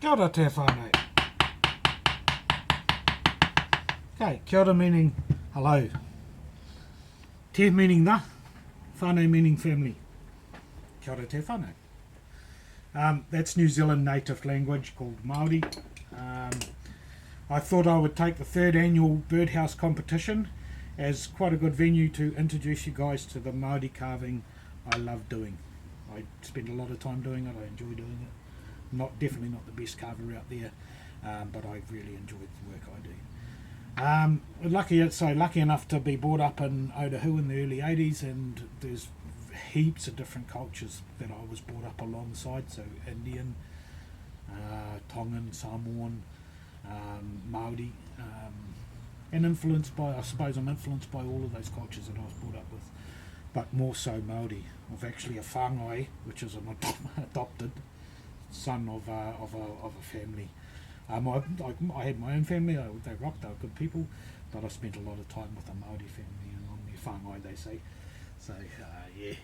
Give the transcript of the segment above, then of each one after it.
Kia ora te whānau. Okay, kia ora meaning hello. Te meaning the, whānau meaning family. Kia ora te whānau. That's New Zealand native language called Maori. I thought I would take the third annual Birdhouse competition as quite a good venue to introduce you guys to the Maori carving I love doing. I spend a lot of time doing it, I enjoy doing it. Definitely not the best carver out there, but I really enjoy the work I do. Lucky enough to be brought up in Otahu in the early 80s, and there's heaps of different cultures that I was brought up alongside, so Indian, Tongan, Samoan, Maori, and influenced by, I suppose I'm influenced by all of those cultures that I was brought up with, but more so Maori. I've actually a whāngai, which is an adopted son of a family. I had my own family, they rocked, they were good people, but I spent a lot of time with a Maori family, and I'm their whāngai, they say. So, yeah.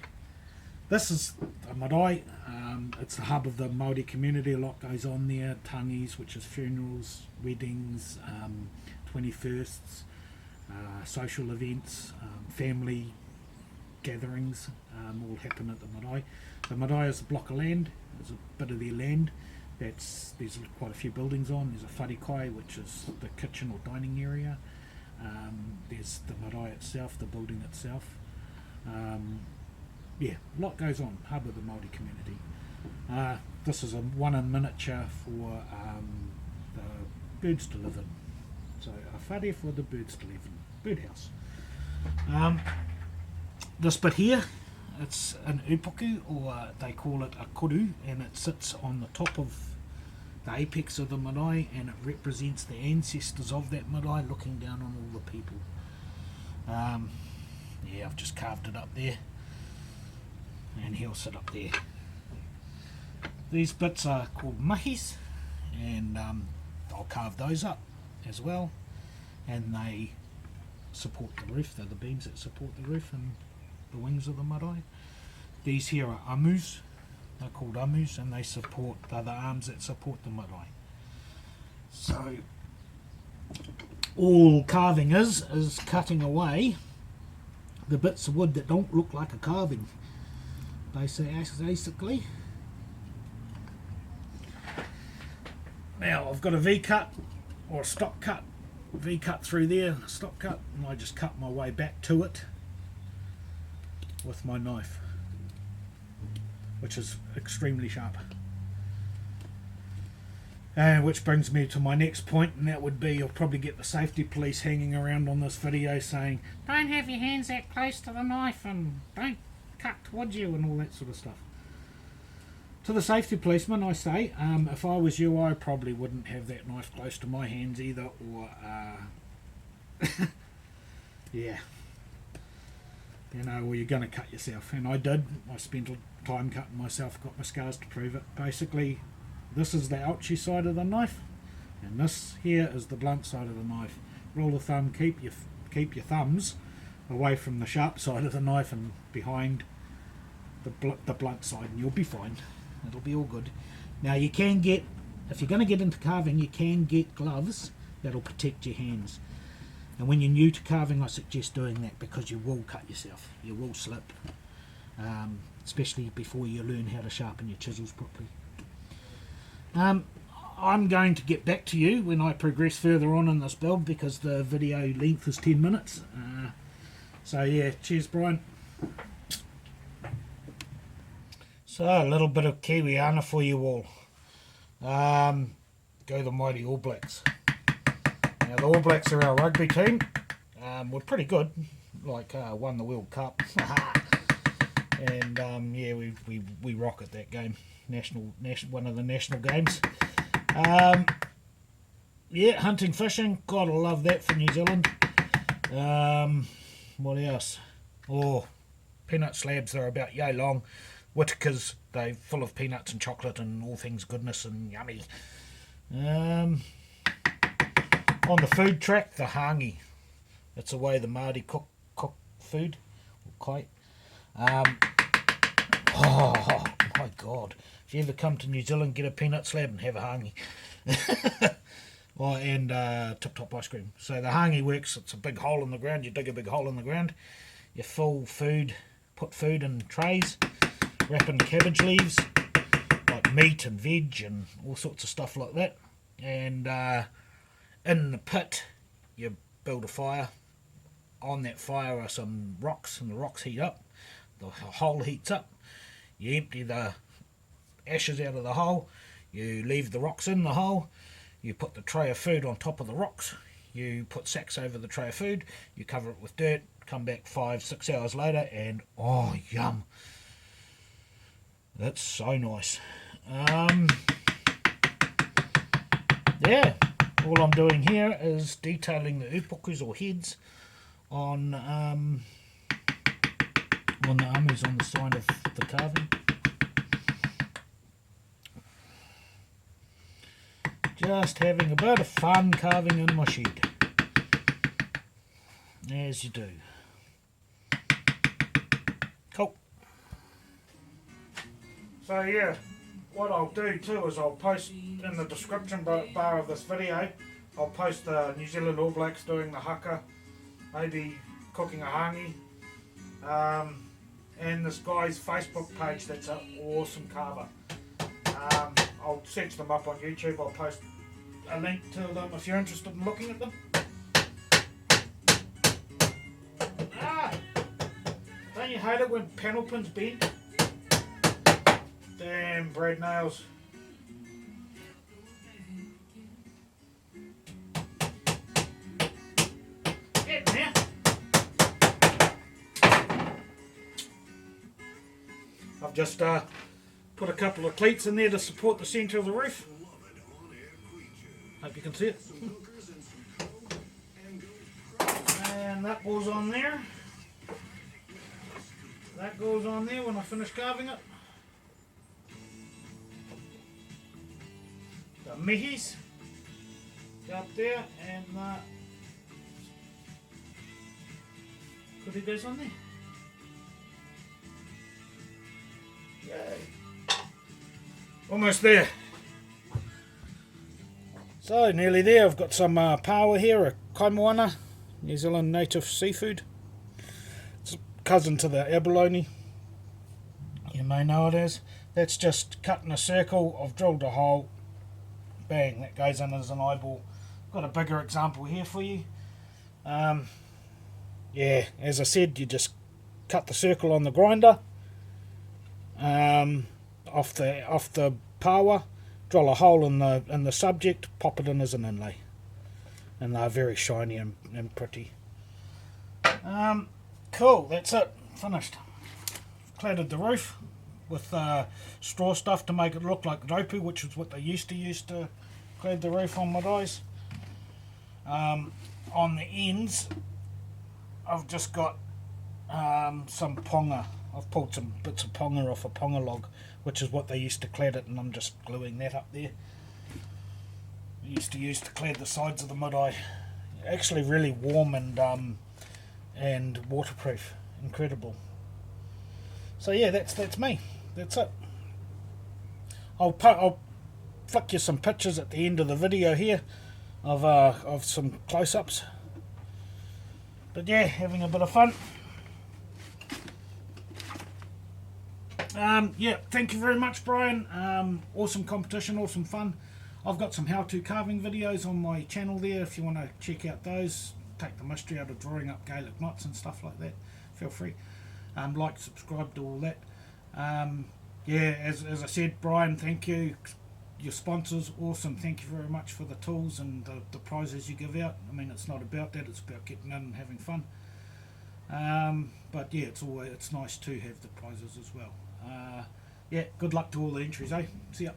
This is a marae. It's the hub of the Maori community. A lot goes on there. Tangis, which is funerals, weddings, 21sts, social events, family gatherings, all happen at the marae. The marae is a block of land. There's a bit of their land. There's quite a few buildings on. There's a wharikai, which is the kitchen or dining area. There's the marae itself, the building itself. Yeah, a lot goes on. Hub of the Māori community. This is a one in miniature for the birds to live in. So a whare for the birds to live in. Birdhouse. This bit here, it's an upuku, or they call it a koru, and it sits on the top of the apex of the marae, and it represents the ancestors of that marae looking down on all the people. Yeah, I've just carved it up there, and he'll sit up there. These bits are called mahis, and I'll carve those up as well, and they support the roof. They're the beams that support the roof and the wings of the marae. These here are amus. They're called amus, and they're the arms that support the marae. So all carving is cutting away the bits of wood that don't look like a carving, basically. Now I've got a V-cut or a stop cut, V-cut through there, stop cut, and I just cut my way back to it with my knife, which is extremely sharp. And which brings me to my next point, and that would be, you'll probably get the safety police hanging around on this video saying, don't have your hands that close to the knife and don't cut would you, and all that sort of stuff. To the safety policeman I say, if I was you, I probably wouldn't have that knife close to my hands either, or yeah, you know, or you're going to cut yourself. And I did. I spent time cutting myself, got my scars to prove it. Basically, this is the ouchy side of the knife, and this here is the blunt side of the knife. Rule of thumb, keep your thumbs away from the sharp side of the knife and behind the blunt side, and you'll be fine. It'll be all good. Now you can get, if you're going to get into carving, you can get gloves that'll protect your hands. And when you're new to carving, I suggest doing that, because you will cut yourself. You will slip, especially before you learn how to sharpen your chisels properly. I'm going to get back to you when I progress further on in this build, because the video length is 10 minutes. So yeah, cheers Brian. So a little bit of Kiwiana for you all. Go the mighty All Blacks. Now the All Blacks are our rugby team. We're pretty good, like won the World Cup. And yeah, we rock at that game. One of the national games. Yeah, hunting, fishing, gotta love that for New Zealand. What else? Oh, peanut slabs, they're about yay long. Whitakers, they're full of peanuts and chocolate and all things goodness and yummy. On the food track, the Hangi. That's the way the Māori cook food, or kai. Oh my god, if if you ever come to New Zealand, get a peanut slab and have a hangi. Well, and tip top ice cream. So the hangi works, it's a big hole in the ground, you dig a big hole in the ground, you fill food, put food in trays, wrap in cabbage leaves, like meat and veg and all sorts of stuff like that. And in the pit, you build a fire. On that fire are some rocks, and the rocks heat up. The hole heats up. You empty the ashes out of the hole. You leave the rocks in the hole. You put the tray of food on top of the rocks. You put sacks over the tray of food. You cover it with dirt. Come back 5-6 hours later, and oh, yum! That's so nice. Yeah, all I'm doing here is detailing the upukus or heads on the amus on the side of the carving. Just having a bit of fun carving in my shed, as you do. Cool. So yeah, what I'll do too is I'll post in the description bar of this video, I'll post the New Zealand All Blacks doing the haka, maybe cooking a hangi, and this guy's Facebook page that's an awesome carver. I'll search them up on YouTube. I'll post a link to them if you're interested in looking at them. Don't you hate it when panel pins bend? Damn bread nails. Get there. I've just put a couple of cleats in there to support the centre of the roof. Hope you can see it. And that goes on there. That goes on there when I finish carving it. The mihis up there, and could it goes on there. Yay. Almost there. So nearly there. I've got some paua here, a Kiwiana, New Zealand native seafood. It's a cousin to the abalone, you may know it as. That's just cut in a circle. I've drilled a hole, bang, that goes in as an eyeball. Got a bigger example here for you. Yeah, as I said, you just cut the circle on the grinder, off the paua, drill a hole in the subject, pop it in as an inlay, and they're very shiny and pretty. Cool, that's it, finished. Cladded the roof with straw stuff to make it look like ropu, which is what they used to use to clad the roof on Marae's. On the ends, I've just got some ponga. I've pulled some bits of ponga off a ponga log, which is what they used to clad it, and I'm just gluing that up there. They used to use to clad the sides of the Marae. Actually really warm and waterproof. Incredible. So yeah, that's me. That's it. I'll flick you some pictures at the end of the video here of some close-ups. But yeah, having a bit of fun. Yeah, thank you very much, Brian. Awesome competition, awesome fun. I've got some how-to carving videos on my channel there if you want to check out those. Take the mystery out of drawing up Gaelic knots and stuff like that. Feel free. Like, subscribe to all that. Yeah, as I said, Brian, thank you. Your sponsors, awesome. Thank you very much for the tools and the prizes you give out. I mean, it's not about that. It's about getting in and having fun. But yeah, it's nice to have the prizes as well. Yeah, good luck to all the entries, eh? See ya.